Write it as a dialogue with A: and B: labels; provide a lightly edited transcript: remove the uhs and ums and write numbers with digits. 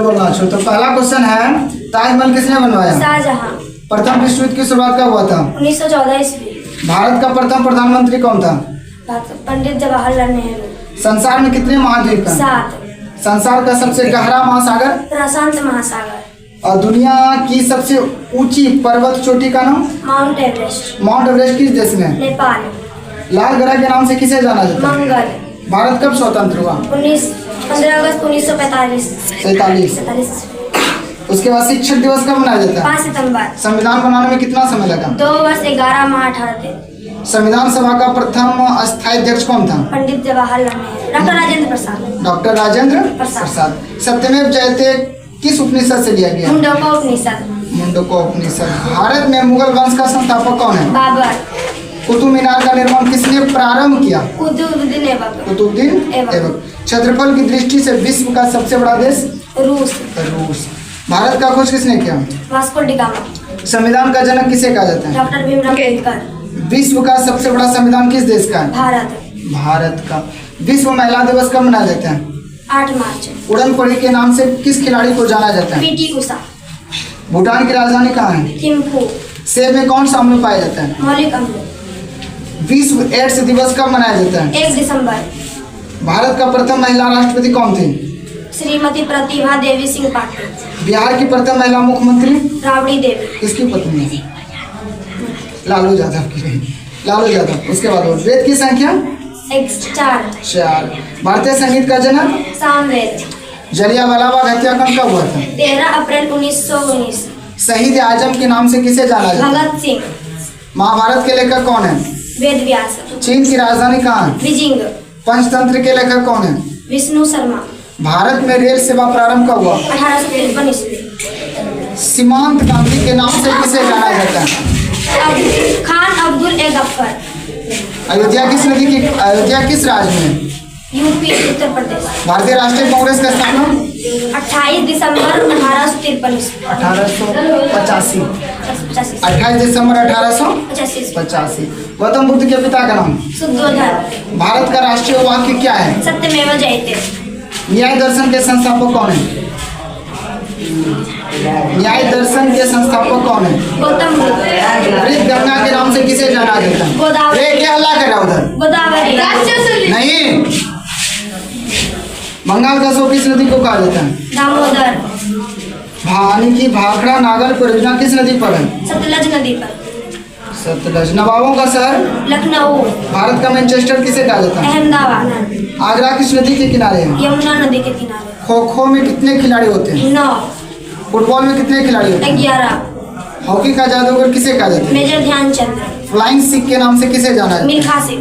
A: तो पहला क्वेश्चन है, ताजमहल किसने बनवाया?
B: शाहजहां।
A: प्रथम विश्व युद्ध की शुरुआत कब हुआ था?
B: 1914 ईस्वी।
A: भारत का प्रथम प्रधानमंत्री कौन था?
B: पंडित जवाहरलाल नेहरू।
A: संसार में कितने महाद्वीप हैं?
B: 7।
A: संसार का सबसे गहरा महासागर?
B: प्रशांत महासागर।
A: और दुनिया की सबसे ऊंची पर्वत चोटी का नाम?
B: Mount Everest.
A: माउंट एवरेस्ट किस देश में?
B: नेपाल।
A: लाल ग्रह के नाम से किसे जाना जाता है?
B: मंगल।
A: भारत कब स्वतंत्र हुआ?
B: 15 अगस्त 1945।
A: 47। उसके बाद शिक्षक दिवस कब मनाया जाता है?
B: 5 सितंबर।
A: संविधान बनाने में कितना समय लगा?
B: 2 वर्ष 11 माह 18 दिन।
A: संविधान सभा का प्रथम अस्थायी अध्यक्ष कौन था?
B: पंडित जवाहरलाल नेहरू। डॉक्टर राजेंद्र प्रसाद।
A: डॉक्टर राजेंद्र प्रसाद। सत्यमेव जयते किस उपनिषद से लिया गया?
B: मुंडको उपनिषद।
A: मुंडको उपनिषद। भारत में मुगल वंश का संस्थापक कौन है?
B: बाबर।
A: कुतुब मीनार का निर्माण किसने प्रारंभ किया?
B: कुतुबुद्दीन ऐबक।
A: कुतुबुद्दीन ऐबक। क्षेत्रफल की दृष्टि से विश्व का सबसे बड़ा देश?
B: रूस।
A: रूस। भारत का खोज किसने किया?
B: Vasco D gamma.
A: संविधान का जनक किसे कहा जाता है?
B: डॉक्टर भीमराव अम्बेडकर।
A: विश्व का सबसे बड़ा संविधान किस देश का है?
B: भारत।
A: भारत का। विश्व महिला दिवस कब मनाया जाता है?
B: 8 मार्च।
A: उड़न पड़ी के नाम से किस खिलाड़ी को जाना जाता है?
B: पीटी उषा।
A: भूटान की राजधानी कहाँ है?
B: थिम्पू।
A: सेब में कौन सा अम्ल पाया जाता है?
B: मौलिक अम्ल।
A: विश्व एड्स दिवस कब मनाया जाता है?
B: 1 दिसंबर।
A: भारत का प्रथम महिला राष्ट्रपति कौन थी?
B: श्रीमती प्रतिभा देवी सिंह पाटिल। बिहार
A: की प्रथम महिला मुख्यमंत्री?
B: राबड़ी देवी।
A: किसकी पत्नी है? लालू यादव की। लालू यादव। उसके बाद वेद की संख्या?
B: 4।
A: भारतीय संगीत का जनक?
B: सामवेद।
A: जलियांवाला बाग हत्याकांड कब हुआ था?
B: 13 अप्रैल 1919।
A: शहीद आजम के नाम से किसे जाना जाता है?
B: भगत सिंह।
A: महाभारत के लेखक कौन है?
B: वेद व्यास।
A: चीन की राजधानी कहाँ है?
B: बीजिंग।
A: पंचतंत्र के लेखक कौन है?
B: विष्णु शर्मा।
A: भारत में रेल सेवा प्रारंभ कब हुआ?
B: 1853 ईस्वी।
A: सीमांत गांधी के नाम से किसे जाना जाता है?
B: खान अब्दुल ए गफ्फर।
A: अयोध्या किस राज्य में है?
B: यूपी उत्तर प्रदेश।
A: भारतीय राष्ट्रीय कांग्रेस का स्थापना?
B: 28 दिसंबर 1853 ईस्वी।
A: 1885। 28 दिसंबर 1885। गौतम बुद्ध के पिता का नाम?
B: शुद्धोधन।
A: भारत का राष्ट्रीय वाक्य क्या है?
B: सत्यमेव जयते।
A: न्याय दर्शन के संस्थापक कौन है? न्याय दर्शन के संस्थापक कौन है?
B: गौतम बुद्ध।
A: वृद्ध गंगा के नाम से किसे जाना जाता है?
B: गोदावरी।
A: क्या हल्ला कर रहा उधर?
B: गोदावरी।
A: नहीं। बंगाल का सो किस नदी को कहा जाता है?
B: दामोदर।
A: भानी की भाखड़ा नागर परियोजना किस नदी पर है?
B: सतलज नदी पर।
A: सतलज। नवाबों का शहर?
B: लखनऊ।
A: भारत का मैनचेस्टर किसे कहा जाता है?
B: अहमदाबाद।
A: आगरा किस नदी के किनारे है?
B: यमुना नदी के किनारे।
A: खो खो में कितने खिलाड़ी होते हैं?
B: 9।
A: फुटबॉल में कितने खिलाड़ी होते हैं?
B: 11।
A: हॉकी का जादूगर किसे कहा जाता है?
B: मेजर ध्यानचंद।
A: फ्लाइंग सिख के नाम से किसे जाना जाता है?
B: मिल्खा सिंह।